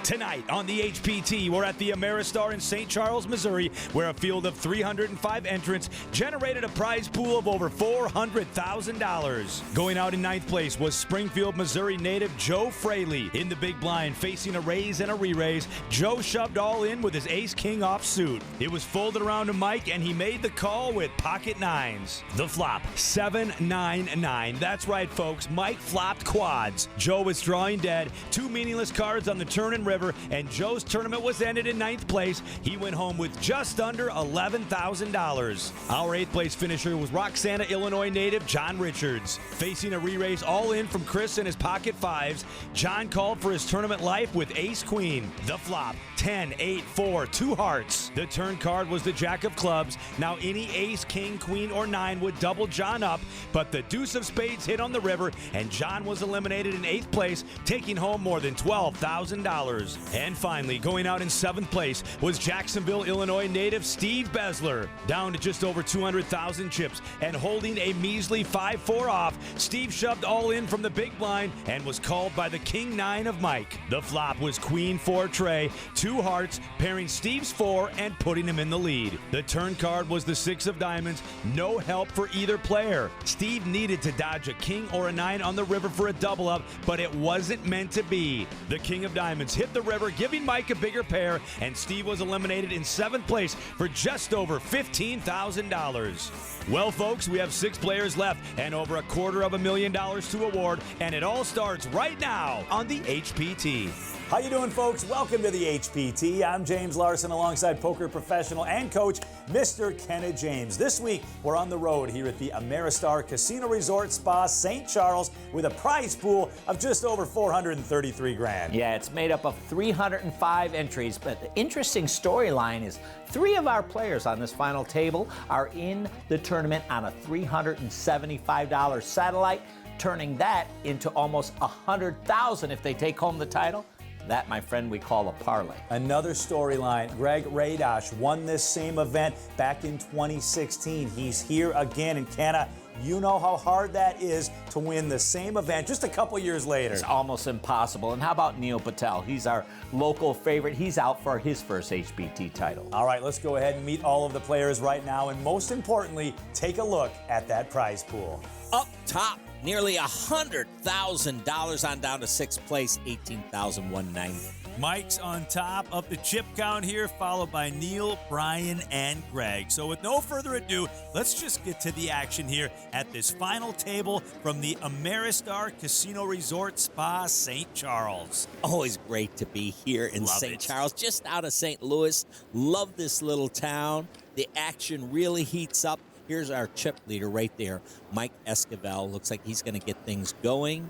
Tonight on the HPT, we're at the Ameristar in St. Charles, Missouri, where a field of 305 entrants generated a prize pool of over $400,000. Going out in ninth place was Springfield, Missouri native Joe Fraley. In the big blind, facing a raise and a re-raise, Joe shoved all in with his ace-king offsuit. It was folded around to Mike, and he made the call with pocket nines. The flop, 7-9-9. That's right, folks. Mike flopped quads. Joe was drawing dead. Two meaningless cards on the turn and river, and Joe's tournament was ended in ninth place. He went home with just under $11,000. Our eighth place finisher was Roxana, Illinois native John Richards. Facing a re-raise all in from Chris and his pocket fives, John called for his tournament life with ace-queen. The flop, 10-8-4, two hearts. The turn card was the jack of clubs. Now any ace, king, queen, or nine would double John up, but the deuce of spades hit on the river, and John was eliminated in eighth place, taking home more than $12,000. And finally, going out in seventh place was Jacksonville, Illinois native Steve Besler. Down to just over 200,000 chips and holding a measly 5-4 off, Steve shoved all in from the big blind and was called by the king nine of Mike. The flop was queen 4 tray, two hearts, pairing Steve's 4 and putting him in the lead. The turn card was the 6 of diamonds, no help for either player. Steve needed to dodge a king or a 9 on the river for a double up, but it wasn't meant to be. The king of diamonds hit the river, giving Mike a bigger pair, and Steve was eliminated in seventh place for just over $15,000. Well, folks, we have 6 players left and over $250,000 to award, and it all starts right now on the HPT. How you doing, folks? Welcome to the HPT. I'm James Larson alongside poker professional and coach Mr. Kenneth James. This week, we're on the road here at the Ameristar Casino Resort Spa St. Charles with a prize pool of just over $433,000. Yeah, it's made up of 305 entries, but the interesting storyline is 3 of our players on this final table are in the tournament on a $375 satellite, turning that into almost $100,000 if they take home the title. That, my friend, we call a parlay. Another storyline, Greg Radosh won this same event back in 2016. He's here again, and Kenna, you know how hard that is to win the same event just a couple years later. It's almost impossible. And how about Neil Patel? He's our local favorite. He's out for his first HPT title. All right, let's go ahead and meet all of the players right now, and most importantly, take a look at that prize pool. Up top, nearly $100,000 on down to 6th place, $18,190. Mike's on top of the chip count here, followed by Neil, Brian, and Greg. So with no further ado, let's just get to the action here at this final table from the Ameristar Casino Resort Spa St. Charles. Always great to be here in St. Charles, just out of St. Louis. Love this little town. The action really heats up. Here's our chip leader right there, Mike Esquivel. Looks like he's going to get things going.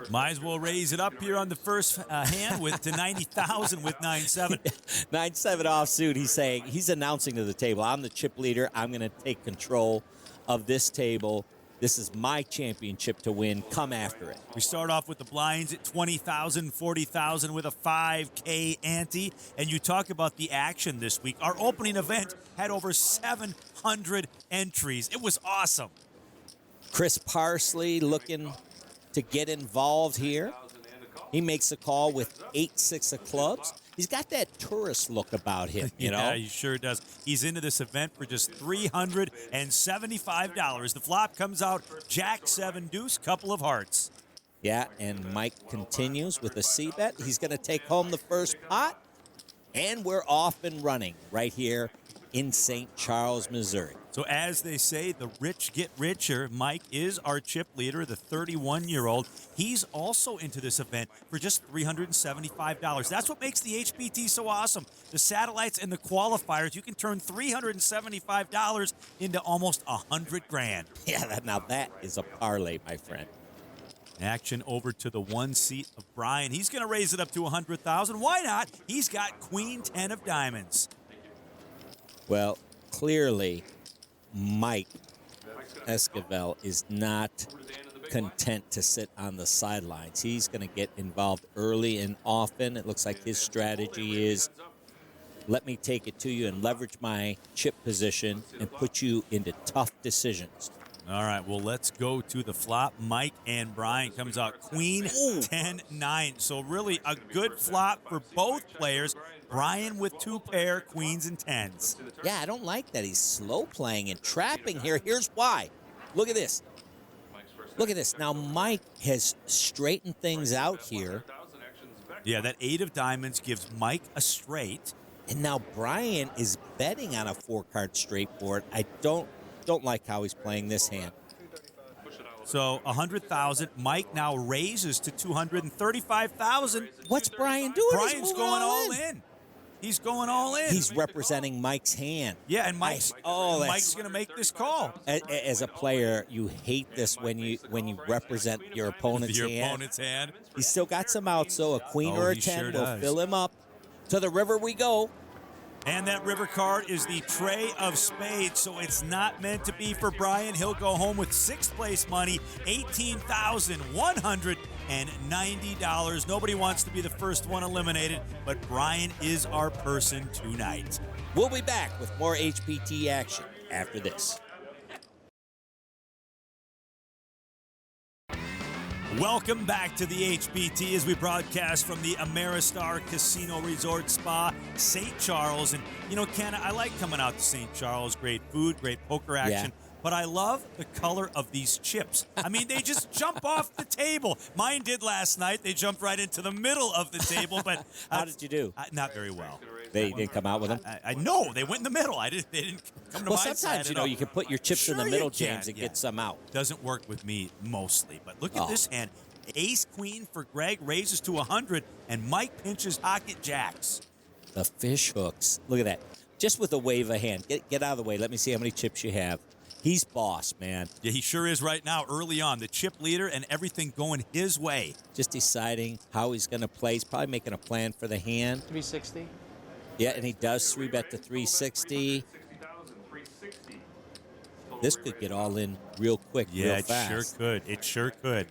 Might as well raise it up here on the first hand to 90,000 with 9-7. 9-7 offsuit. He's announcing to the table, I'm the chip leader. I'm going to take control of this table. This is my championship to win. Come after it. We start off with the blinds at 20,000, 40,000 with a 5K ante. And you talk about the action this week. Our opening event had over 700 entries. It was awesome. Chris Parsley looking to get involved here. He makes a call with 8-6 of clubs. He's got that tourist look about him, you know? Yeah, he sure does. He's into this event for just $375. The flop comes out Jack 7 deuce, couple of hearts. Yeah, and Mike continues with a C-bet. He's going to take home the first pot, and we're off and running right here in St. Charles, Missouri. So as they say, the rich get richer. Mike is our chip leader, the 31-year-old. He's also into this event for just $375. That's what makes the HPT so awesome. The satellites and the qualifiers, you can turn $375 into almost $100,000. Yeah, now that is a parlay, my friend. Action over to the 1 seat of Brian. He's going to raise it up to $100,000. Why not? He's got Queen 10 of diamonds. Well, clearly, Mike Esquivel is not content to sit on the sidelines. He's going to get involved early and often. It looks like his strategy is, let me take it to you and leverage my chip position and put you into tough decisions. All right, well, let's go to the flop. Mike and Brian comes out queen, 10-9. So really a good flop for both players. Brian with 2 pair, queens and 10s. Yeah, I don't like that. He's slow playing and trapping here. Here's why. Look at this. Look at this. Now, Mike has straightened things out here. Yeah, that 8 of diamonds gives Mike a straight. And now Brian is betting on a 4-card straight board. I don't like how he's playing this hand. So 100,000. Mike now raises to 235,000. What's Brian doing? Brian's going all in. He's going all in. He's representing Mike's hand. Yeah, and Mike's going to make this call. As a player, you hate this when you represent your opponent's hand. He's still got some outs, so a queen or a 10 will fill him up. To the river we go. And that river card is the Trey of Spades, so it's not meant to be for Brian. He'll go home with 6th place money, $18,190. Nobody wants to be the first one eliminated, but Brian is our person tonight. We'll be back with more HPT action after this. Welcome back to the HPT as we broadcast from the Ameristar Casino Resort Spa, St. Charles. And, you know, Ken, I like coming out to St. Charles. Great food, great poker action. Yeah. But I love the color of these chips. I mean, they just jump off the table. Mine did last night. They jumped right into the middle of the table. But how did you do? Not very well. They didn't come out with them? I know. They went in the middle. They didn't come to my side. Well, sometimes, you know, you can put your chips in the middle, James, and get some out. Doesn't work with me mostly. But look at this hand. Ace queen for Greg raises to 100, and Mike pinches pocket jacks. The fish hooks. Look at that. Just with a wave of hand. Get out of the way. Let me see how many chips you have. He's boss, man. Yeah, he sure is right now, early on. The chip leader and everything going his way. Just deciding how he's going to play. He's probably making a plan for the hand. 360. Yeah, and he does 3-bet to 360. This could get all in real quick, real fast. Yeah, it sure could. It sure could.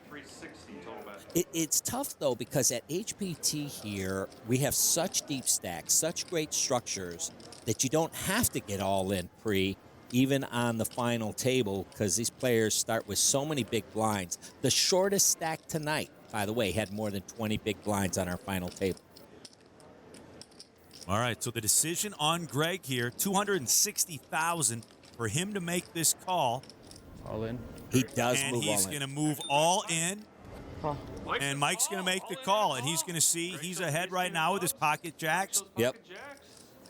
It's tough, though, because at HPT here, we have such deep stacks, such great structures, that you don't have to get all in even on the final table, because these players start with so many big blinds. The shortest stack tonight, by the way, had more than 20 big blinds on our final table. All right, so the decision on Greg here, $260,000 for him to make this call. All in. He does and move all in. he's going to move all in. Call. And Mike's going to make the call, and he's going to see he's ahead right now with his pocket jacks. Yep.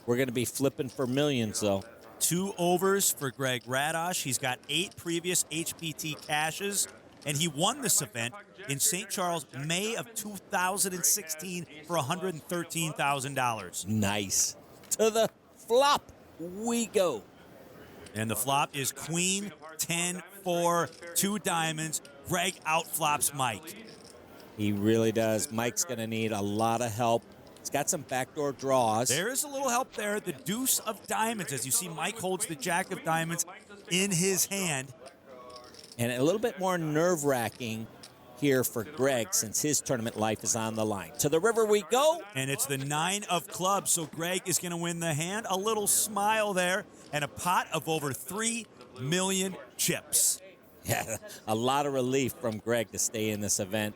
We're going to be flipping for millions, though. 2 overs for Greg Radosh. He's got 8 previous HPT cashes, and he won this event in St. Charles, May of 2016 for $113,000. Nice. To the flop we go. And the flop is queen, 10, 4, 2 diamonds. Greg outflops Mike. He really does. Mike's going to need a lot of help. He's got some backdoor draws. There is a little help there. The deuce of diamonds. As you see, Mike holds the jack of diamonds in his hand. And a little bit more nerve-wracking here for Greg since his tournament life is on the line. To the river we go. And it's the 9 of clubs, so Greg is going to win the hand. A little smile there and a pot of over 3 million chips. Yeah, a lot of relief from Greg to stay in this event.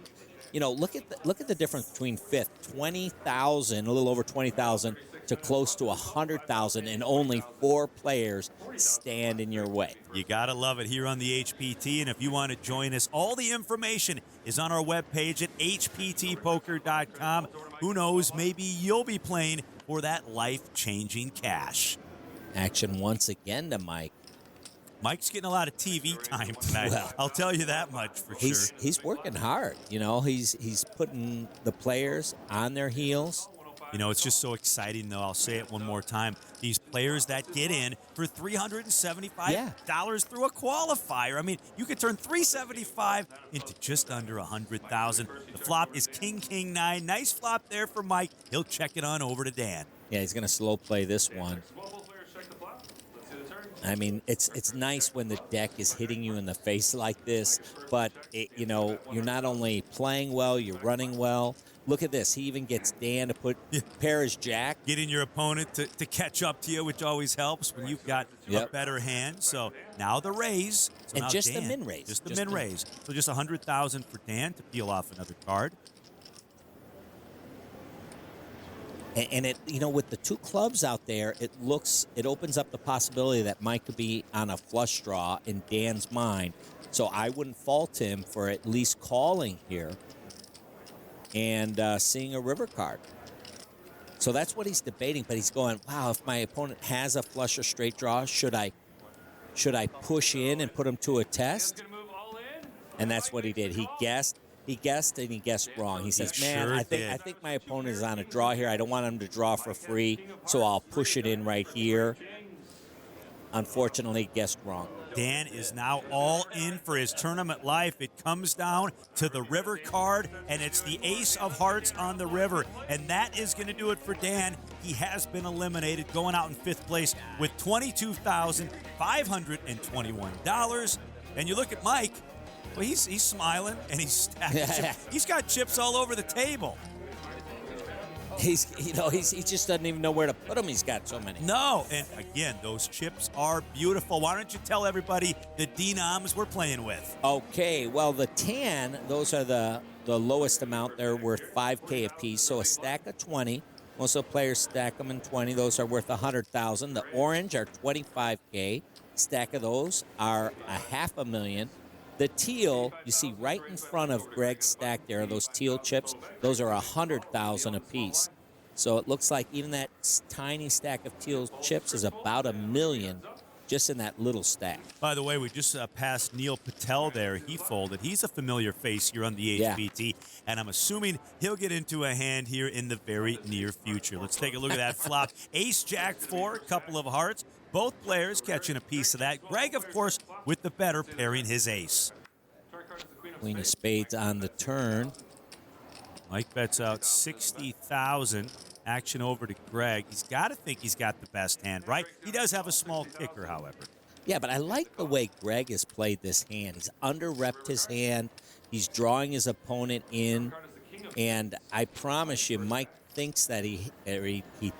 You know, look at the difference between fifth, 20,000, a little over 20,000, to close to 100,000, and only 4 players stand in your way. You gotta love it here on the HPT, and if you want to join us, all the information is on our webpage at hptpoker.com. Who knows, maybe you'll be playing for that life-changing cash. Action once again to Mike. Mike's getting a lot of TV time tonight. Well, I'll tell you that much for sure. He's working hard. You know, he's putting the players on their heels. You know, it's just so exciting, though. I'll say it one more time. These players that get in for $375 through a qualifier. I mean, you could turn $375 into just under $100,000. The flop is King, King, 9. Nice flop there for Mike. He'll check it on over to Dan. Yeah, he's going to slow play this one. I mean, it's nice when the deck is hitting you in the face like this, but, you know, you're not only playing well, you're running well. Look at this. He even gets Dan to put pair his jack. Getting your opponent to catch up to you, which always helps when you've got a better hand. So now the raise. So and now just Dan, the min raise. Just the min raise. So just 100,000 for Dan to peel off another card. And it, with the two clubs out there, it opens up the possibility that Mike could be on a flush draw in Dan's mind. So I wouldn't fault him for at least calling here and seeing a river card. So that's what he's debating, but he's going, wow, if my opponent has a flush or straight draw, should I push in and put him to a test? And that's what he did. He guessed and he guessed wrong. He says, man, sure I think my opponent is on a draw here. I don't want him to draw for free, so I'll push it in right here. Unfortunately, guessed wrong. Dan is now all in for his tournament life. It comes down to the river card, and it's the ace of hearts on the river. And that is going to do it for Dan. He has been eliminated, going out in 5th place with $22,521. And you look at Mike, well, he's smiling, and he's stacking chips. He's got chips all over the table. He just doesn't even know where to put them. He's got so many. No, and again, those chips are beautiful. Why don't you tell everybody the denoms we're playing with? Okay, well, the tan, those are the lowest amount. They're worth $5K a piece. So a stack of 20. Most of the players stack them in 20. Those are worth $100,000. The orange are $25K. Stack of those are $500,000. The teal, you see right in front of Greg's stack there, those teal chips, those are $100,000 a piece. So it looks like even that tiny stack of teal chips is about $1 million just in that little stack. By the way, we just passed Neil Patel there. He folded. He's a familiar face here on the HPT, and I'm assuming he'll get into a hand here in the very near future. Let's take a look at that flop. Ace, Jack, 4, couple of hearts. Both players catching a piece of that. Greg, of course, with the better, pairing his ace. Queen of spades on the turn. Mike bets out 60,000. Action over to Greg. He's got to think he's got the best hand, right? He does have a small kicker, however. Yeah, but I like the way Greg has played this hand. He's under-repped his hand. He's drawing his opponent in. And I promise you, Mike thinks that he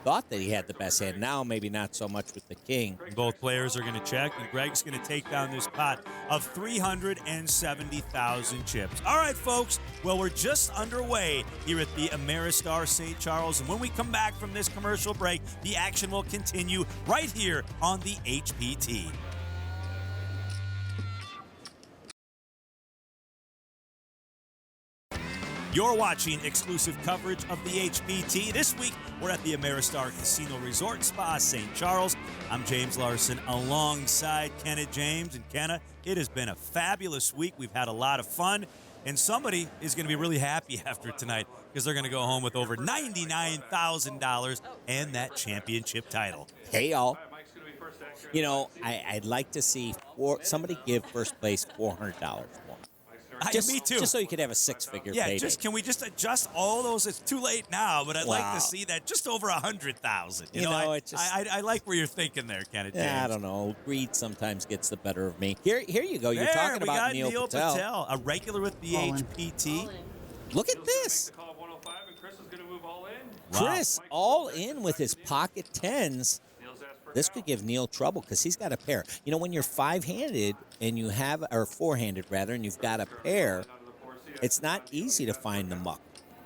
thought that he had the best hand. Now maybe not so much with the king. Both players are going to check, and Greg's going to take down this pot of 370,000 chips. All right, folks. Well, we're just underway here at the Ameristar St. Charles, and when we come back from this commercial break, the action will continue right here on the HPT. You're watching exclusive coverage of the HPT. This week, we're at the Ameristar Casino Resort Spa, St. Charles. I'm James Larson alongside Kenna James. And Kenna, it has been a fabulous week. We've had a lot of fun. And somebody is going to be really happy after tonight because they're going to go home with over $99,000 and that championship title. Hey, y'all. I'd like to see somebody give first place $400 more. Me too. Just so you could have a six-figure payday. Can we just adjust all those? It's too late now, but I'd like to see that just over 100,000. I like where you're thinking there, Kenneth James. I don't know. Greed sometimes gets the better of me. Here you go. You're talking about Neil Patel, a regular with the HPT. Look at this. Chris all in with his pocket tens. This could give Neil trouble because he's got a pair. When you're five-handed and you have, or four-handed rather, and you've got a pair, it's not easy to find the muck.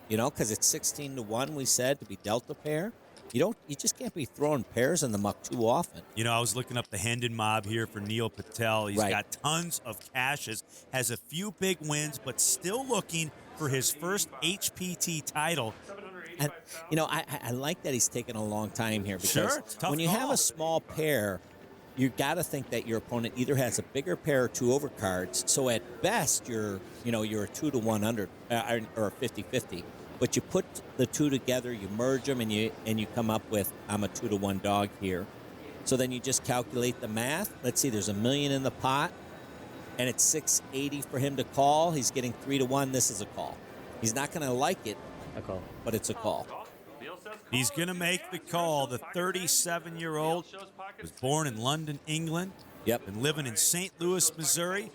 Because it's 16-1. We said to be dealt a pair. You just can't be throwing pairs in the muck too often. I was looking up the Hendon mob here for Neil Patel. He's got tons of cashes, has a few big wins, but still looking for his first HPT title. And, I like that he's taking a long time here because when you have a small pair, you got to think that your opponent either has a bigger pair or two overcards. So at best, you're a 2-1 under or a 50-50. But you put the two together, you merge them, and you come up with I'm a 2-1 dog here. So then you just calculate the math. Let's see, there's $1 million in the pot, and it's $680 for him to call. He's getting 3-1. This is a call. He's not going to like it. But it's a call. He's going to make the call. The 37-year-old was born in London, England. Yep. Been living in St. Louis, Missouri.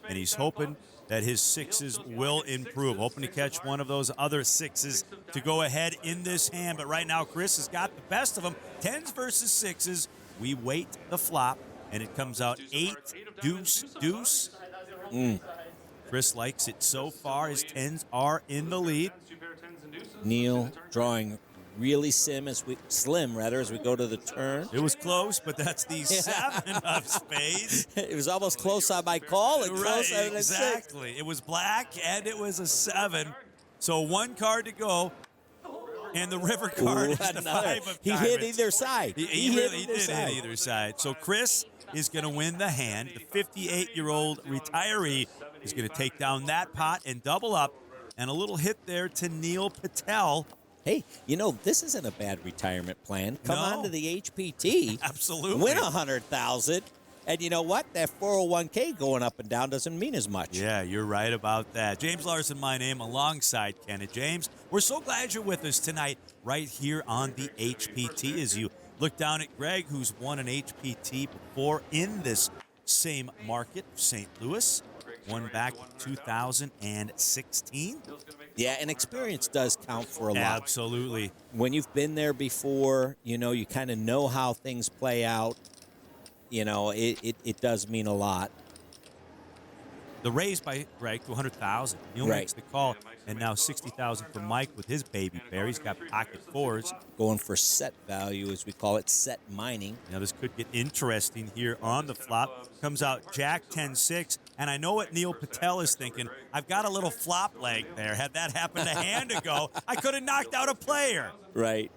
And he's hoping that his sixes will improve. Hoping to catch one of those other sixes to go ahead in this hand. But right now, Chris has got the best of them. Tens versus sixes. We wait the flop, and it comes out 8, deuce, deuce. Chris likes it so far. His tens are in the lead. Neil drawing really slim as we go to the turn. It was close, but that's the 7 of spades. It was almost close on my call and close on a 6. Exactly. It was black and it was a 7. So one card to go. And the river card is the 5 of diamonds. He hit either side. He really did hit either side. So Chris is going to win the hand. The 58-year-old retiree is going to take down that pot and double up. And a little hit there to Neil Patel. Hey, this isn't a bad retirement plan. Come on to the HPT. Absolutely. Win $100,000. And you know what? That 401k going up and down doesn't mean as much. Yeah, you're right about that. James Larson, my name, alongside Kenneth James. We're so glad you're with us tonight right here on the HPT as you look down at Greg, who's won an HPT before in this same market, St. Louis. Won back in 2016. Yeah, and experience does count for a lot. Absolutely. When you've been there before, you kind of know how things play out. It does mean a lot. The raise by Greg to $100,000. Neil makes the call, and now $60,000 for Mike with his baby pair. He's got pocket fours. Going for set value, as we call it, set mining. Now this could get interesting here on the flop. Comes out Jack 10-6, and I know what Neil Patel is thinking. I've got a little flop leg there. Had that happened a hand ago, I could have knocked out a player. Right.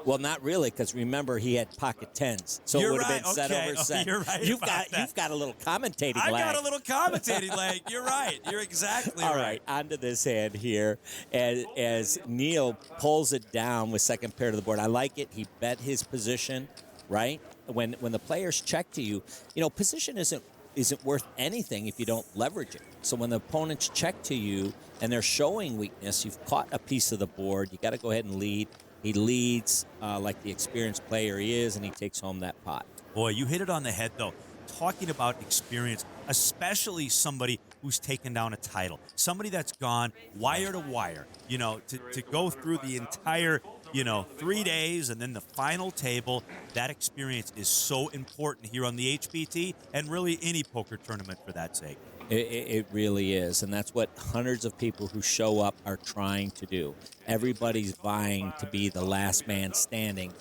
Well, not really, because remember he had pocket tens, so it would have been set over set. You're right. You've got a little commentating lag. I got a little commentating leg. You're right. You're exactly right. All right, onto this hand here, as Neil pulls it down with second pair to the board. I like it. He bet his position, right? When the players check to you, position isn't worth anything if you don't leverage it. So when the opponents check to you and they're showing weakness, you've caught a piece of the board. You got to go ahead and lead. He leads like the experienced player he is, and he takes home that pot. Boy, you hit it on the head, though. Talking about experience, especially somebody who's taken down a title, somebody that's gone wire to wire, to go through the entire, 3 days and then the final table. That experience is so important here on the HPT and really any poker tournament for that sake. It really is, and that's what hundreds of people who show up are trying to do. Everybody's vying to be the last man standing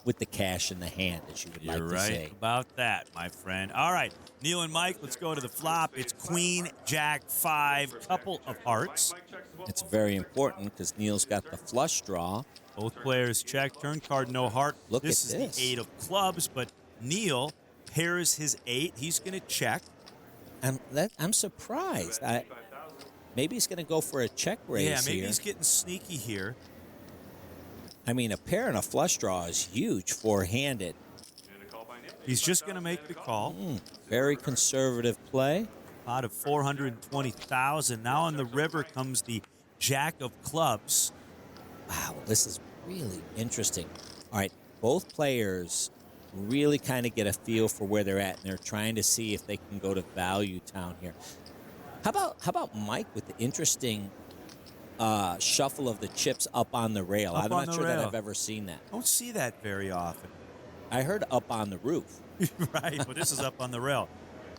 with the cash in the hand, as you would like to say. You're right about that, my friend. All right, Neil and Mike, let's go to the flop. It's Queen, Jack, 5, couple of hearts. It's very important because Neil's got the flush draw. Both players check. Turn card, no heart. Look this at is the 8 of clubs, but Neil pairs his 8. He's going to check. I'm surprised. Maybe he's going to go for a check raise here. Yeah, maybe he's getting sneaky here. I mean, a pair and a flush draw is huge four-handed. He's just going to make the call. Very conservative play. Pot of $420,000. Now on the river comes the Jack of clubs. Wow, this is really interesting. All right, both players really kind of get a feel for where they're at, and they're trying to see if they can go to Value Town here. How about Mike with the interesting shuffle of the chips up on the rail? I'm not sure that I've ever seen that. Don't see that very often. I heard up on the roof. Right, but this is up on the rail.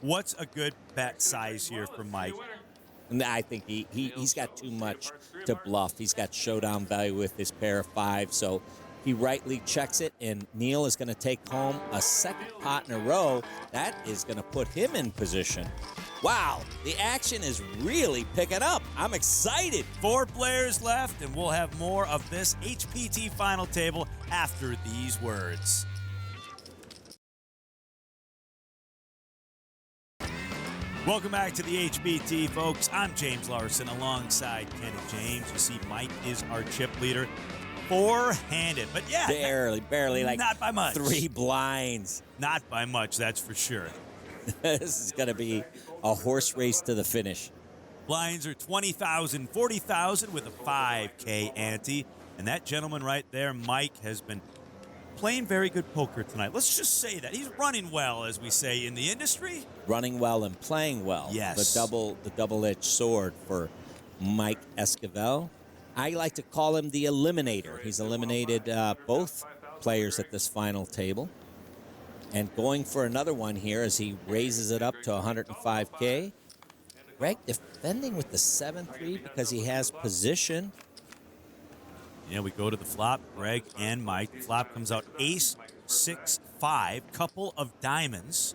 What's a good bet size here for Mike? And I think he's got too much to bluff. He's got showdown value with his pair of 5, so he rightly checks it, and Neil is going to take home a second pot in a row. That is going to put him in position. Wow, the action is really picking up. I'm excited. 4 players left, and we'll have more of this HPT final table after these words. Welcome back to the HPT, folks. I'm James Larson alongside Kenneth James. You see, Mike is our chip leader. 4-handed, but yeah. Barely, like not by much. 3 blinds. Not by much, that's for sure. This is going to be a horse race to the finish. Blinds are $20,000, $40,000 with a $5K ante. And that gentleman right there, Mike, has been playing very good poker tonight. Let's just say that. He's running well, as we say in the industry. Running well and playing well. Yes. The double-edged sword for Mike Esquivel. I like to call him the eliminator. He's eliminated both players at this final table. And going for another one here as he raises it up to 105K. Greg defending with the 7-3 because he has position. Yeah, we go to the flop, Greg and Mike. The flop comes out ace, 6-5, couple of diamonds.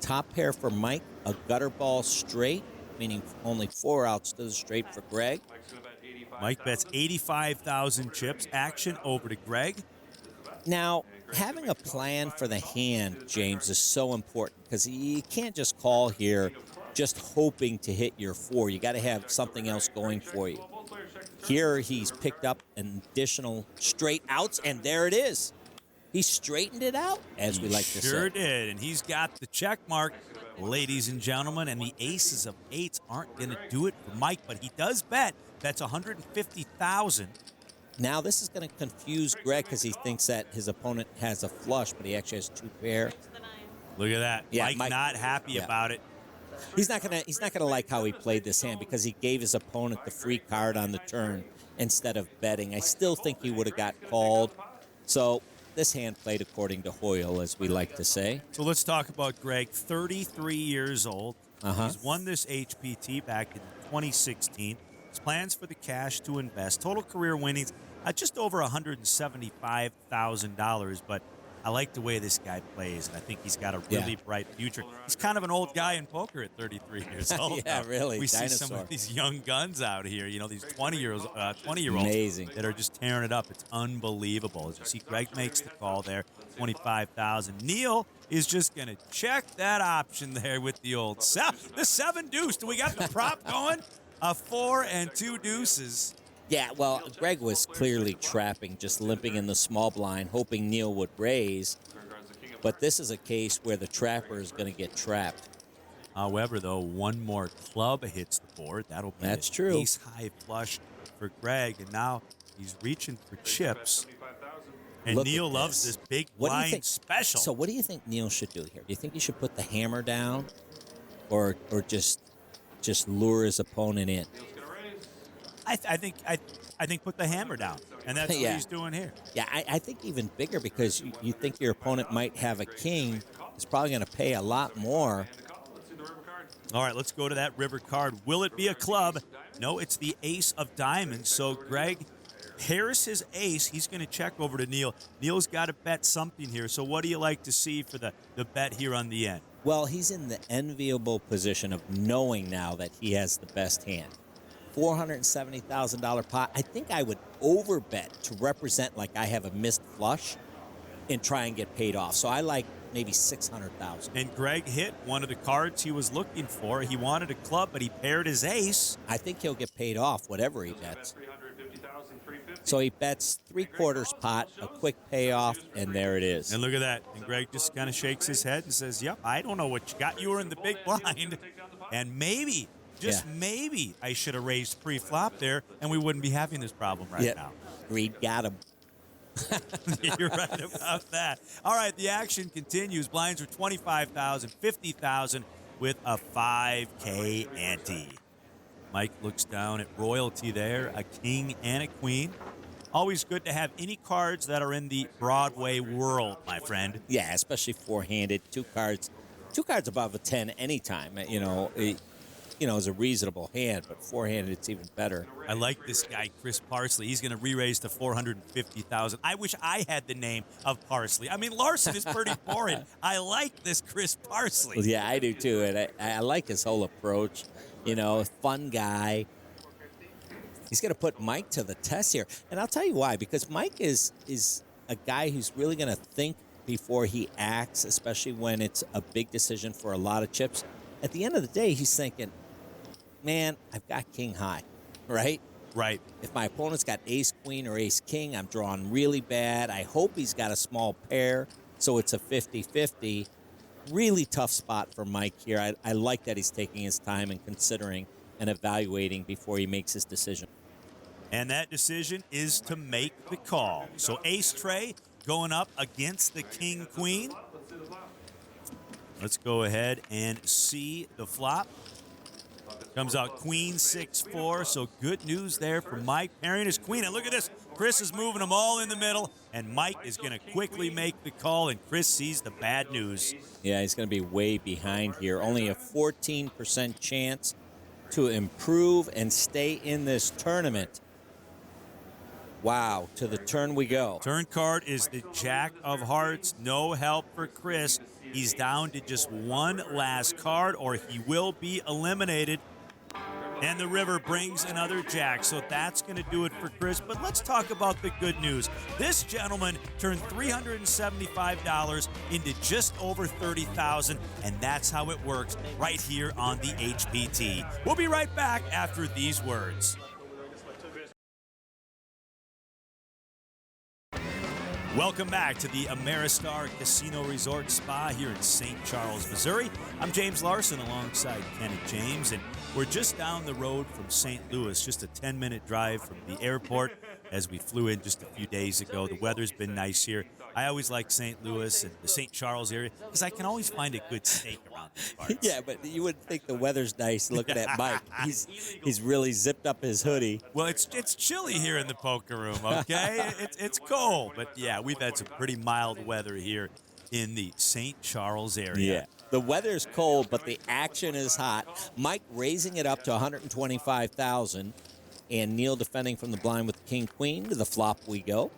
Top pair for Mike, a gutter ball straight, meaning only 4 outs to the straight for Greg. Mike bets 85,000 chips. Action over to Greg. Now, having a plan for the hand, James, is so important because you can't just call here just hoping to hit your 4. You got to have something else going for you. Here he's picked up an additional straight outs, and there it is. He straightened it out, as we like to say. Sure did, and he's got the check mark, ladies and gentlemen, and the aces of 8s aren't going to do it for Mike, but he does bet. That's 150,000. Now this is going to confuse Greg because he thinks that his opponent has a flush, but he actually has 2 pair. Look at that. Yeah, Mike not happy about it. He's not gonna like how he played this hand because he gave his opponent the free card on the turn instead of betting. I still think he would have got called. So this hand played according to Hoyle, as we like to say. So let's talk about Greg, 33 years old. He's won this HPT back in 2016. His plans for the cash to invest. Total career winnings, just over $175,000, but I like the way this guy plays, and I think he's got a really bright future. He's kind of an old guy in poker at 33 years old. Yeah, really. We Dinosaur. see some of these young guns out here, these 20-year-olds Amazing. that are just tearing it up. It's unbelievable. As you see, Greg makes the call there, 25,000. Neil is just going to check that option there with the old the 7 deuce. Do we got the prop going? A 4 and 2 deuces. Yeah, well, Greg was clearly trapping, just limping in the small blind, hoping Neil would raise. But this is a case where the trapper is going to get trapped. However, though, one more club hits the board. That'll be That's an true. ace-high flush for Greg, and now he's reaching for chips. And Look Neil at loves this big blind special. So what do you think Neil should do here? Do you think he should put the hammer down or just lure his opponent in? I think put the hammer down, and that's what he's doing here. Yeah, I think even bigger because you think your opponent might have a king. He's probably going to pay a lot more. All right, let's go to that river card. Will it be a club? No, it's the ace of diamonds. So Greg pairs his ace. He's going to check over to Neil. Neil's got to bet something here. So what do you like to see for the bet here on the end? Well, he's in the enviable position of knowing now that he has the best hand. $470,000 pot. I think I would overbet to represent like I have a missed flush and try and get paid off. So I like maybe $600,000. And Greg hit one of the cards he was looking for. He wanted a club, but he paired his ace. I think he'll get paid off whatever he bets. So he bets 3/4 pot, a quick payoff, and there it is. And look at that. And Greg just kind of shakes his head and says, yep, I don't know what you got. You were in the big blind. And maybe, maybe, I should have raised pre-flop there, and we wouldn't be having this problem now. Greed got him. You're right about that. All right, the action continues. Blinds are 25,000, 50,000 with a 5K ante. Mike looks down at royalty there, a king and a queen. Always good to have any cards that are in the Broadway world, my friend. Yeah, especially four-handed. Two cards above a 10 anytime. Is a reasonable hand, but four-handed it's even better. I like this guy, Chris Parsley. He's going to re-raise to 450,000. I wish I had the name of Parsley. I mean, Larson is pretty boring. I like this Chris Parsley. Well, yeah, I do too, and I like his whole approach. Fun guy. He's going to put Mike to the test here, and I'll tell you why. Because Mike is a guy who's really going to think before he acts, especially when it's a big decision for a lot of chips. At the end of the day, he's thinking, man, I've got king high, right? Right. If my opponent's got ace queen or ace king, I'm drawing really bad. I hope he's got a small pair, so it's a 50-50. Really tough spot for Mike here. I like that he's taking his time and considering and evaluating before he makes his decision. And that decision is to make the call. So ace tray, going up against the king queen. Let's go ahead and see the flop. Comes out queen 6-4, so good news there for Mike pairing his queen. And look at this, Chris is moving them all in the middle, and Mike is going to quickly make the call, and Chris sees the bad news. Yeah, he's going to be way behind here. Only a 14% chance to improve and stay in this tournament. Wow, to the turn we go. Turn card is the Jack of Hearts. No help for Chris. He's down to just one last card, or he will be eliminated. And the river brings another jack, so that's going to do it for Chris. But let's talk about the good news. This gentleman turned $375 into just over $30,000, and that's how it works right here on the HPT. We'll be right back after these words. Welcome back to the Ameristar Casino Resort Spa here in St. Charles, Missouri. I'm James Larson alongside Kenneth James, and we're just down the road from St. Louis, just a 10-minute drive from the airport as we flew in just a few days ago. The weather's been nice here. I always like St. Louis and the St. Charles area because I can always find a good steak around these parts. Yeah, but you wouldn't think the weather's nice looking at Mike. He's really zipped up his hoodie. Well, it's chilly here in the poker room, okay? it's cold, but yeah, we've had some pretty mild weather here in the St. Charles area. Yeah. The weather's cold, but the action is hot. Mike raising it up to $125,000, and Neil defending from the blind with the king-queen. To the flop we go.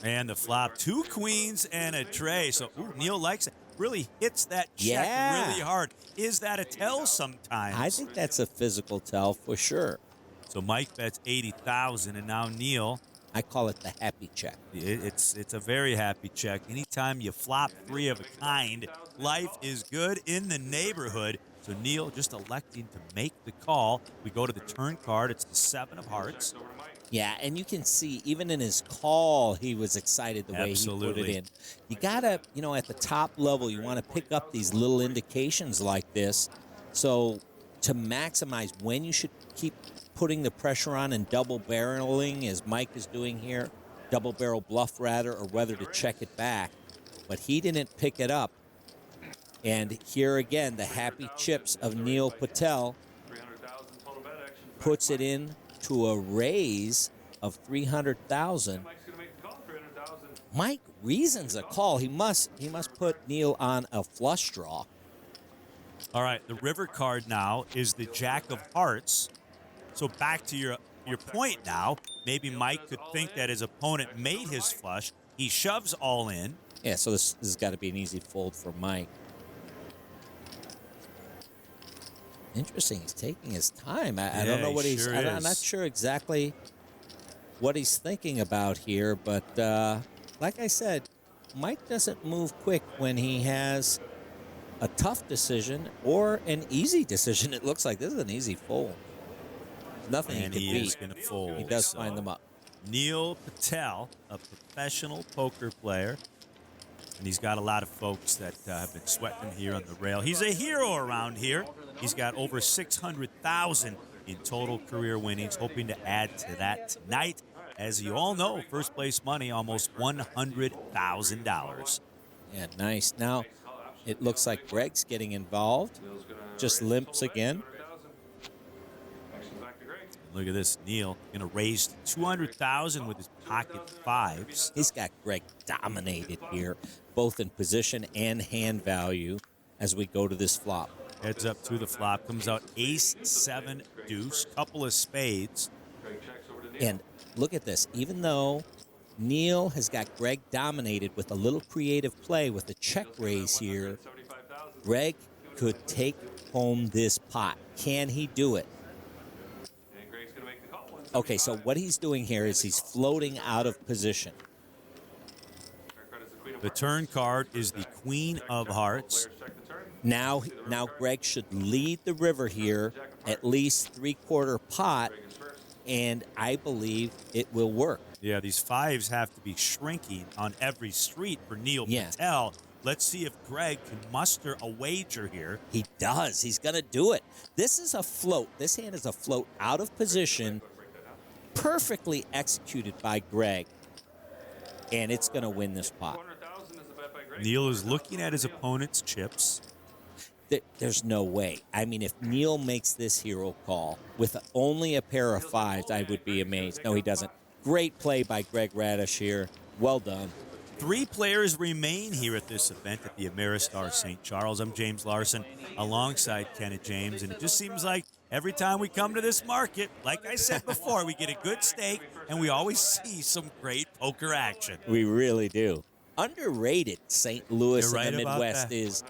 And the flop, two queens and a tray. So Neil likes it. Really hits that check really hard. Is that a tell sometimes? I think that's a physical tell for sure. So Mike bets $80,000, and now Neil. I call it the happy check. It's a very happy check. Anytime you flop three of a kind, life is good in the neighborhood. So Neil just electing to make the call. We go to the turn card. It's the 7 of hearts. Yeah, and you can see even in his call, he was excited the way he put it in. You got to, at the top level, you want to pick up these little indications like this. So to maximize when you should keep putting the pressure on and double barreling, as Mike is doing here, double barrel bluff rather, or whether to check it back. But he didn't pick it up. And here again, the happy chips of Neil Patel puts it in to a raise of $300,000. Mike reasons a call. He must put Neil on a flush draw. All right, the river card now is the Jack of Hearts. So back to your point now, maybe Mike could think that his opponent made his flush. He shoves all in. Yeah, so this has got to be an easy fold for Mike. Interesting. He's taking his time. I don't know what he's. Sure I'm not sure exactly what he's thinking about here, but like I said, Mike doesn't move quick when he has a tough decision or an easy decision. It looks like this is an easy fold. Nothing And he he can is beat. going to fold. He does find them up. Neil Patel, a professional poker player. And he's got a lot of folks that have been sweating him here on the rail. He's a hero around here. He's got over 600,000 in total career winnings, hoping to add to that tonight. As you all know, first place money, almost $100,000. Yeah, nice. Now it looks like Greg's getting involved. Just limps again. Look at this, Neil going to raise $200,000 with his pocket fives. He's got Greg dominated here, both in position and hand value as we go to this flop. Heads up to the flop, comes out ace, 7, deuce, couple of spades. And look at this. Even though Neil has got Greg dominated with a little creative play with a check raise here, Greg could take home this pot. Can he do it? Okay, so what he's doing here is he's floating out of position. The turn card is the Queen of Hearts. Now Greg should lead the river here, at least 3/4 pot, and I believe it will work. Yeah, these fives have to be shrinking on every street for Neil Patel. Let's see if Greg can muster a wager here. He does. He's going to do it. This is a float. This hand is a float out of position, perfectly executed by Greg. and it's going to win this pot. Neil is looking at his opponent's chips. There's no way. I mean, if Neil makes this hero call with only a pair of fives, I would be amazed. No, he doesn't. Great play by Greg Radish here. Well done. 3 players remain here at this event at the Ameristar St. Charles. I'm James Larson alongside Kenneth James, and it just seems like every time we come to this market, like I said before, we get a good steak, and we always see some great poker action. We really do. Underrated St. Louis You're right in the about Midwest that. is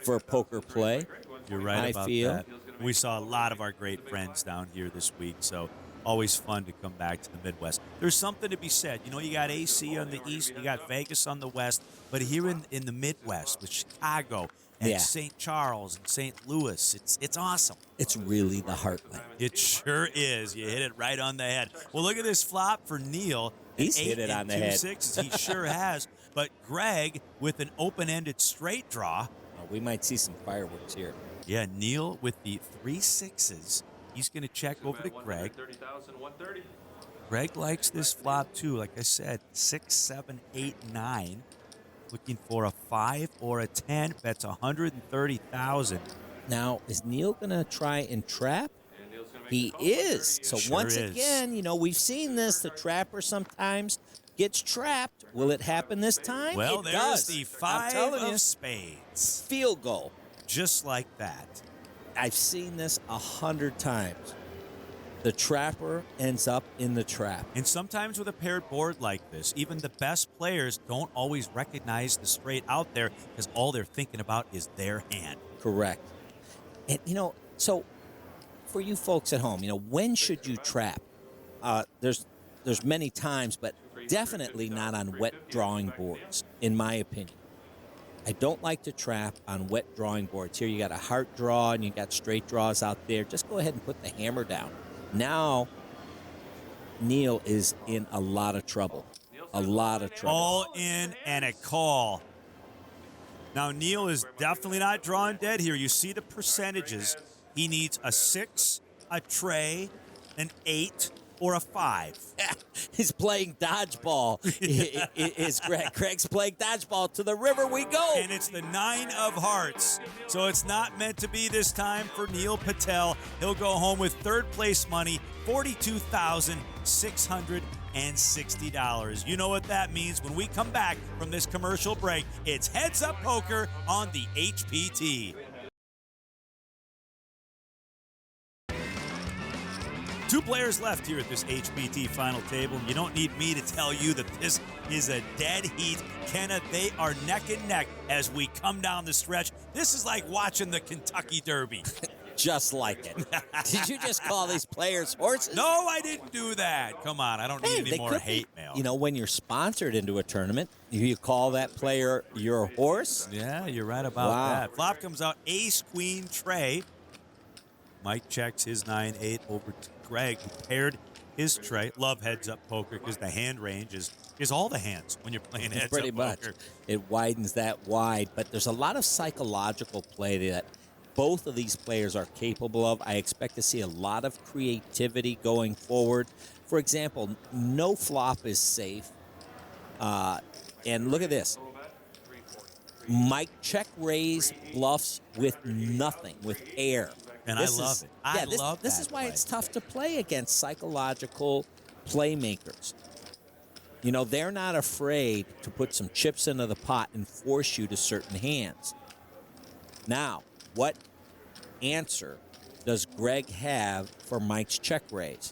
for poker play. You're right I about feel. that. We saw a lot of our great friends down here this week, so always fun to come back to the Midwest. There's something to be said. You know, you got AC on the east, you got Vegas on the west, but here in the Midwest with Chicago and Yeah. St. Charles and St. Louis, it's awesome. It's really the Heartland. It sure is. You hit it right on the head. Well, look at this flop for Neil. He's An hit 8 it on and the 2 head. sixes. He sure has. But Greg with an open-ended straight draw. We might see some fireworks here. Yeah, Neil with the 3 sixes. He's going to check over to Greg. Greg likes this flop too. Like I said, 6, 7, 8, 9. Looking for a 5 or a 10. Bets 130,000. Now, is Neil going to try and trap? He is. So Sure once is. again, you know, we've seen this. The trapper sometimes gets trapped. Will it happen this time? Well, it there's does. the I'm 5 telling you. of spades. Field goal. Just like that. I've seen this 100 times. The trapper ends up in the trap. And sometimes with a paired board like this, even the best players don't always recognize the straight out there because all they're thinking about is their hand. Correct. And, you know, so for you folks at home, you know, when should you trap? There's many times, but definitely not on wet drawing boards, in my opinion. I don't like to trap on wet drawing boards. Here you got a heart draw and you got straight draws out there. Just go ahead and put the hammer down. Now, Neil is in a lot of trouble. A lot of trouble. All in and a call. Now, Neil is definitely not drawing dead here. You see the percentages. He needs a 6, a tray, an 8, or a 5. He's playing dodgeball. Is Greg. Greg's playing dodgeball. To the river we go. And it's the 9 of hearts. So it's not meant to be this time for Neil Patel. He'll go home with third place money, $42,660. You know what that means. When we come back from this commercial break, it's Heads Up Poker on the HPT. 2 players left here at this HPT final table. You don't need me to tell you that this is a dead heat. Kenneth, they are neck and neck as we come down the stretch. This is like watching the Kentucky Derby. Just like it. Did you just call these players horses? No, I didn't do that. Come on, I don't need any they more could hate be. mail. You know, when you're sponsored into a tournament, you call that player your horse. Yeah, you're right about Wow. that. Flop comes out ace, queen, tray. Mike checks his 9-8 over to Greg, who paired his tray. Love heads-up poker because the hand range is all the hands when you're playing heads-up Pretty much. poker. It widens that wide, but there's a lot of psychological play that both of these players are capable of. I expect to see a lot of creativity going forward. For example, no flop is safe. And look at this. Mike check raise bluffs with nothing, with air. And I love it. I love This that is why play. it's tough to play against psychological playmakers. You know, they're not afraid to put some chips into the pot and force you to certain hands. Now, what answer does Greg have for Mike's check raise?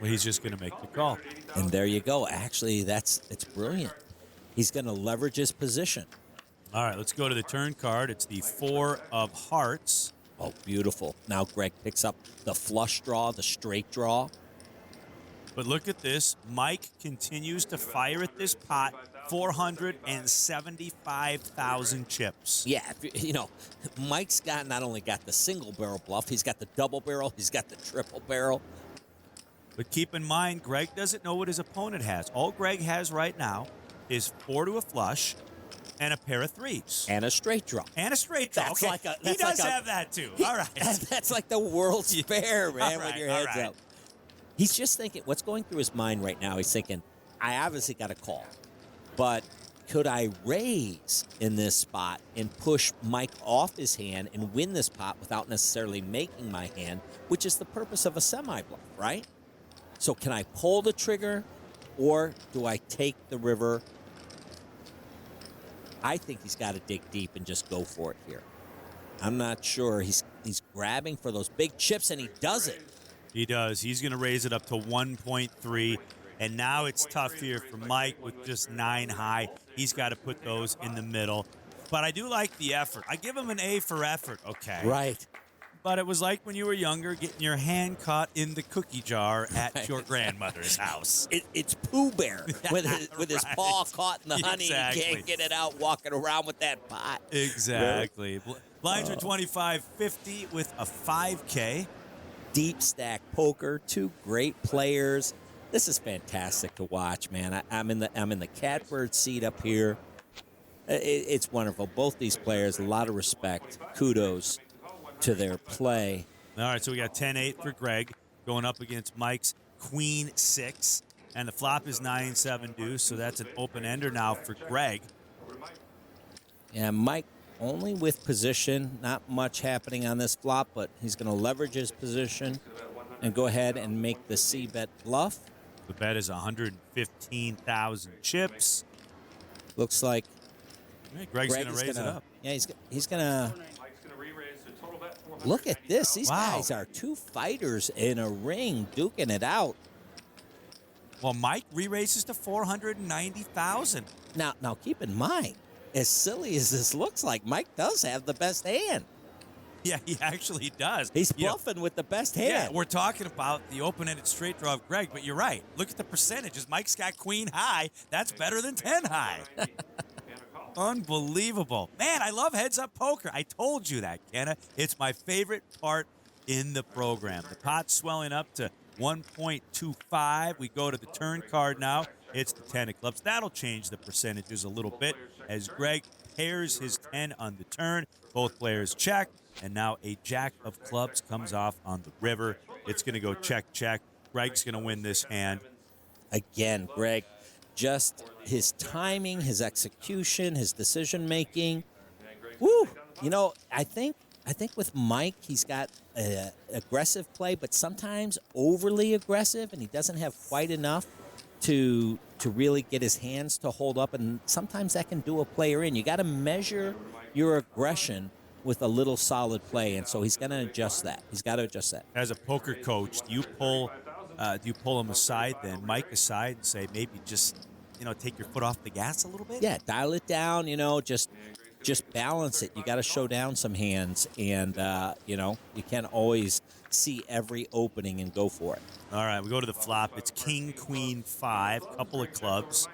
Well, he's just going to make the call. And there you go. Actually, it's brilliant. He's going to leverage his position. All right, let's go to the turn card. It's the 4 of hearts. Oh, beautiful. Now Greg picks up the flush draw, the straight draw. But look at this. Mike continues to fire at this pot. 475,000 chips. Yeah, you know, Mike's not only got the single barrel bluff, he's got the double barrel, he's got the triple barrel. But keep in mind, Greg doesn't know what his opponent has. All Greg has right now is 4 to a flush and a pair of 3s. And a straight draw. And a straight draw. That's Okay. like a- He that's does like a- have that too. All right. That's like the world's fair, man, All when right, your all head's right. up. He's just thinking, what's going through his mind right now? He's thinking, I obviously got a call. But could I raise in this spot and push Mike off his hand and win this pot without necessarily making my hand, which is the purpose of a semi-bluff, right? So can I pull the trigger, or do I take the river? I think he's got to dig deep and just go for it here. I'm not sure. He's grabbing for those big chips, and he does it. He does. He's going to raise it up to 1.3. And now it's tough here for Mike with just 9 high. He's got to put those in the middle. But I do like the effort. I give him an A for effort, okay? Right. But it was like when you were younger, getting your hand caught in the cookie jar at your grandmother's house. It's Pooh Bear with his paw caught in the honey. Exactly. He can't get it out, walking around with that pot. Exactly. Blinds are 25.50 with a 5K. Deep stack poker, 2 great players. This is fantastic to watch, man. I'm in the catbird seat up here. It's wonderful. Both these players, a lot of respect. Kudos to their play. All right, so we got 10-8 for Greg going up against Mike's Queen 6. And the flop is 9-7 deuce, so that's an open-ender now for Greg. Yeah, Mike only with position. Not much happening on this flop, but he's going to leverage his position and go ahead and make the C-bet bluff. The bet is 115,000 chips. Looks like Greg's going to raise it up. Yeah, he's going to look at this. These Wow. guys are 2 fighters in a ring duking it out. Well, Mike re-raises to 490,000. Now keep in mind, as silly as this looks like, Mike does have the best hand. Yeah, he actually does. He's bluffing with the best hand. Yeah, we're talking about the open-ended straight draw of Greg, but you're right. Look at the percentages. Mike's got queen high. That's better than 10 high. Unbelievable. Man, I love heads-up poker. I told you that, Kenna. It's my favorite part in the program. The pot's swelling up to 1.25. We go to the turn card now. It's the 10 of clubs. That'll change the percentages a little bit as Greg pairs his 10 on the turn. Both players check. And now a jack of clubs comes off on the river. It's going to go check, check. Greg's going to win this hand. Again, Greg, just his timing, his execution, his decision-making. Woo! You know, I think with Mike, he's got aggressive play, but sometimes overly aggressive, and he doesn't have quite enough to really get his hands to hold up, and sometimes that can do a player in. You got to measure your aggression with a little solid play, and so he's going to adjust that. He's got to adjust that. As a poker coach, do you pull him aside then, Mike aside, and say maybe just take your foot off the gas a little bit? Yeah, dial it down. Just balance it. You got to show down some hands, and you can't always see every opening and go for it. All right, we go to the flop. It's king, queen, 5, couple of clubs.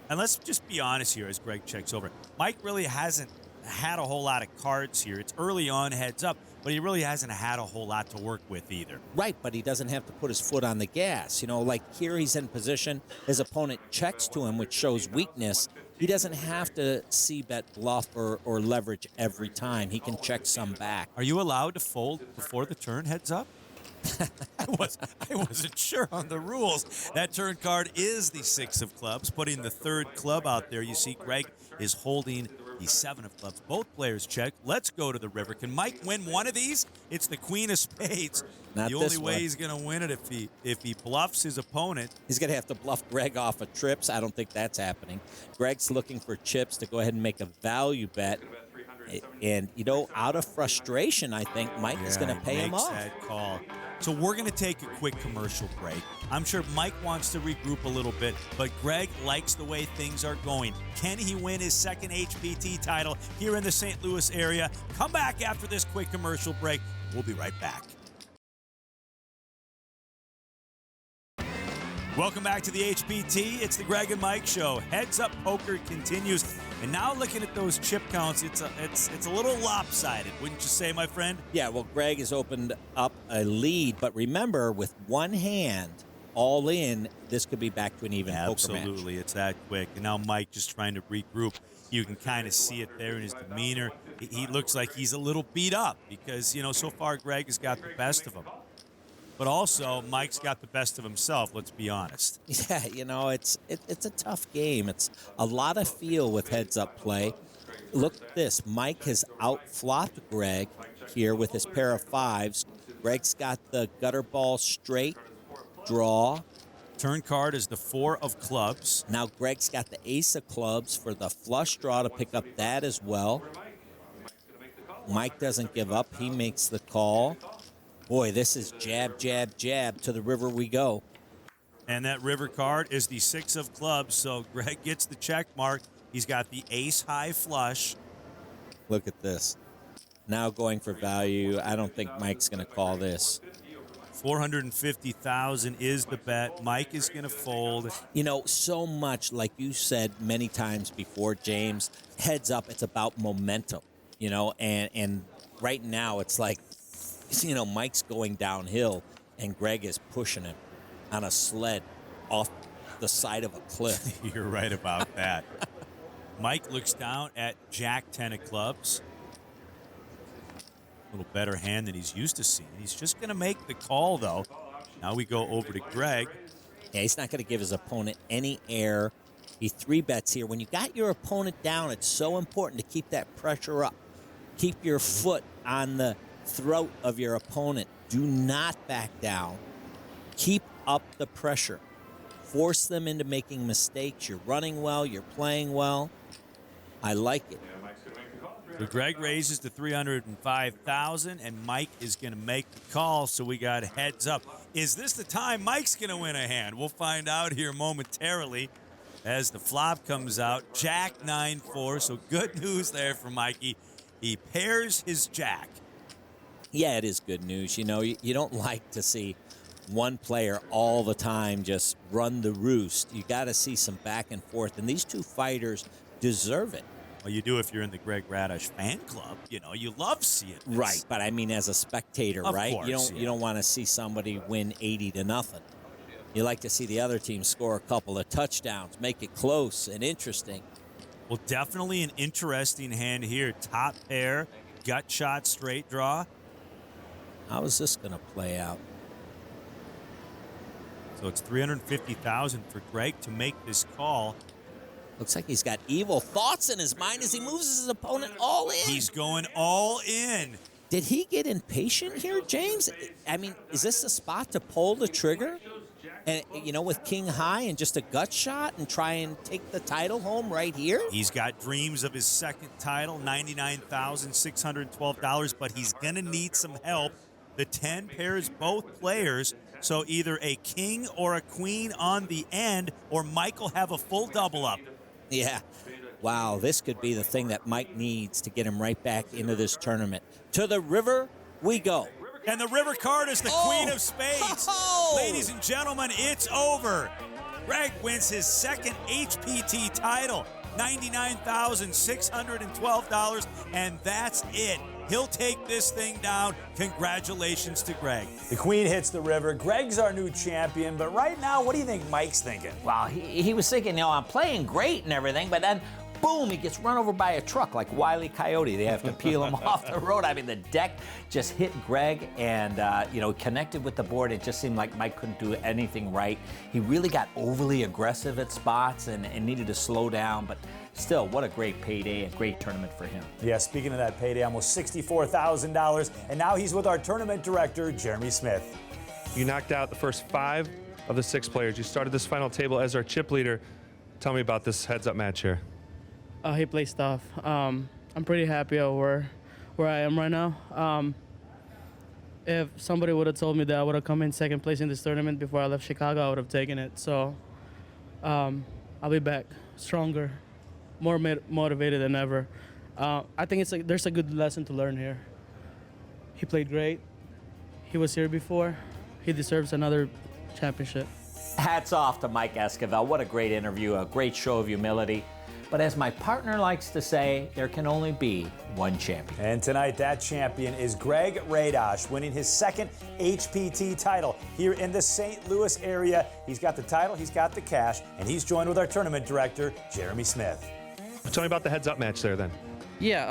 And let's just be honest here as Greg checks over. Mike really hasn't had a whole lot of cards here. It's early on, heads up, but he really hasn't had a whole lot to work with either. Right, but he doesn't have to put his foot on the gas. Like here he's in position. His opponent checks to him, which shows weakness. He doesn't have to C-bet bluff or leverage every time. He can check some back. Are you allowed to fold before the turn, heads up? I wasn't sure on the rules. That turn card is the 6 of clubs, putting the 3rd club out there. You see Greg is holding the 7 of clubs. Both players check. Let's go to the river. Can Mike win one of these? It's the queen of spades. Not the this only way one. he's going to win it if he bluffs his opponent. He's going to have to bluff Greg off of trips. I don't think that's happening. Greg's looking for chips to go ahead and make a value bet. And, out of frustration, I think Mike is going to pay him off. That call. So we're going to take a quick commercial break. I'm sure Mike wants to regroup a little bit, but Greg likes the way things are going. Can he win his 2nd HPT title here in the St. Louis area? Come back after this quick commercial break. We'll be right back. Welcome back to the HPT. It's the Greg and Mike Show. Heads Up Poker continues. And now looking at those chip counts, it's a little lopsided, wouldn't you say, my friend? Yeah, well, Greg has opened up a lead. But remember, with one hand all in, this could be back to an even poker match. Absolutely. It's that quick. And now Mike just trying to regroup. You can kind of see it there in his demeanor. He looks like he's a little beat up because, so far Greg has got the best of him. but also Mike's got the best of himself, let's be honest. Yeah, you know, it's a tough game. It's a lot of feel with heads-up play. Look at this. Mike has out-flopped Greg here with his pair of fives. Greg's got the gutter ball straight, draw. Turn card is the 4 of clubs. Now Greg's got the ace of clubs for the flush draw to pick up that as well. Mike doesn't give up. He makes the call. Boy, this is jab, jab, jab. To the river we go. And that river card is the 6 of clubs, so Greg gets the check mark. He's got the ace high flush. Look at this. Now going for value. I don't think Mike's going to call this. 450,000 is the bet. Mike is going to fold. You know, so much, like you said many times before, James, heads up, it's about momentum, you know, and right now it's like, you know, Mike's going downhill and Greg is pushing him on a sled off the side of a cliff. You're right about that. Mike looks down at Jack 10 of clubs. A little better hand than he's used to seeing. He's just going to make the call, though. Now we go over to Greg. Yeah, he's not going to give his opponent any air. He 3-bets here. When you got your opponent down, it's so important to keep that pressure up. Keep your foot on the throat of your opponent. Do not back down. Keep up the pressure. Force them into making mistakes. You're running well. You're playing well. I like it. So Greg raises to 305,000, and Mike is going to make the call, so we got heads up. Is this the time Mike's going to win a hand? We'll find out here momentarily as the flop comes out. Jack 9-4, so good news there for Mikey. He pairs his jack. Yeah, it is good news. You know, you don't like to see one player all the time just run the roost. You got to see some back and forth, and these two fighters deserve it. Well, you do if you're in the Greg Radish fan club. You know, you love seeing this. Right, but I mean as a spectator, Of right? course, You don't want to see somebody win 80-0. You like to see the other team score a couple of touchdowns, make it close and interesting. Well, definitely an interesting hand here. Top pair, gut shot, straight draw. How is this going to play out? So it's 350,000 for Greg to make this call. Looks like he's got evil thoughts in his mind as he moves his opponent all in. He's going all in. Did he get impatient here, James? I mean, is this the spot to pull the trigger? And, you know, with king high and just a gut shot and try and take the title home right here? He's got dreams of his second title, $99,612, but he's going to need some help. The 10 pairs both players, so either a king or a queen on the end, or Mike will have a full double up. Yeah. Wow, this could be the thing that Mike needs to get him right back into this tournament. To the river we go. And the river card is the queen of spades. Oh. Ladies and gentlemen, it's over. Greg wins his second HPT title, $99,612, and that's it. He'll take this thing down. Congratulations to Greg. The queen hits the river. Greg's our new champion, but right now, what do you think Mike's thinking? Well, he was thinking, you know, I'm playing great and everything, but then, boom, he gets run over by a truck like Wile E. Coyote. They have to peel him off the road. I mean, the deck just hit Greg and, you know, connected with the board. It just seemed like Mike couldn't do anything right. He really got overly aggressive at spots and needed to slow down, but still, what a great payday, a great tournament for him. Yeah, speaking of that payday, almost $64,000, and now he's with our tournament director, Jeremy Smith. You knocked out the first 5 of the 6 players. You started this final table as our chip leader. Tell me about this heads-up match here. He plays tough. I'm pretty happy at where I am right now. If somebody would have told me that I would have come in second place in this tournament before I left Chicago, I would have taken it. So I'll be back stronger, more motivated than ever. I think there's a good lesson to learn here. He played great. He was here before. He deserves another championship. Hats off to Mike Esquivel. What a great interview, a great show of humility. But as my partner likes to say, there can only be one champion. And tonight, that champion is Greg Radish, winning his second HPT title here in the St. Louis area. He's got the title, he's got the cash, and he's joined with our tournament director, Jeremy Smith. Tell me about the heads-up match there then. Yeah,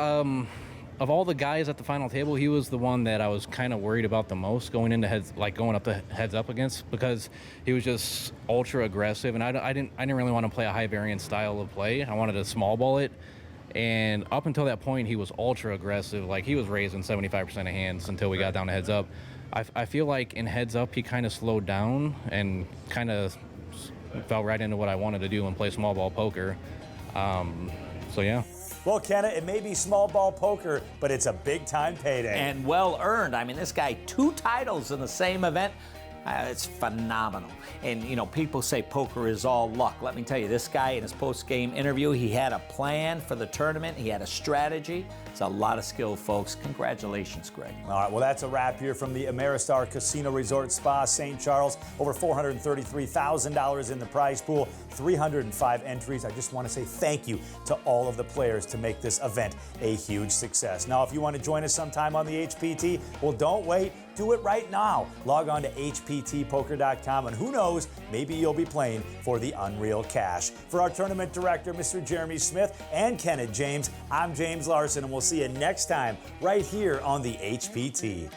of all the guys at the final table, he was the one that I was kind of worried about the most going into going up the heads up against, because he was just ultra aggressive, and I didn't really want to play a high variance style of play. I wanted to small ball it, and up until that point, he was ultra aggressive. Like, he was raising 75% of hands until we got down to heads up. I feel like in heads up, he kind of slowed down and kind of fell right into what I wanted to do and play small ball poker. So yeah. Well, Kenna, it may be small ball poker, but it's a big-time payday. And well earned. I mean, this guy, 2 titles in the same event. It's phenomenal. And, you know, people say poker is all luck. Let me tell you, this guy in his post-game interview, he had a plan for the tournament. He had a strategy. It's a lot of skill, folks. Congratulations, Greg. All right, well, that's a wrap here from the Ameristar Casino Resort Spa, St. Charles. Over $433,000 in the prize pool, 305 entries. I just want to say thank you to all of the players to make this event a huge success. Now, if you want to join us sometime on the HPT, well, don't wait. Do it right now. Log on to hptpoker.com, and who knows, maybe you'll be playing for the Unreal Cash. For our tournament director, Mr. Jeremy Smith, and Kenneth James, I'm James Larson, and we'll see you next time right here on the HPT.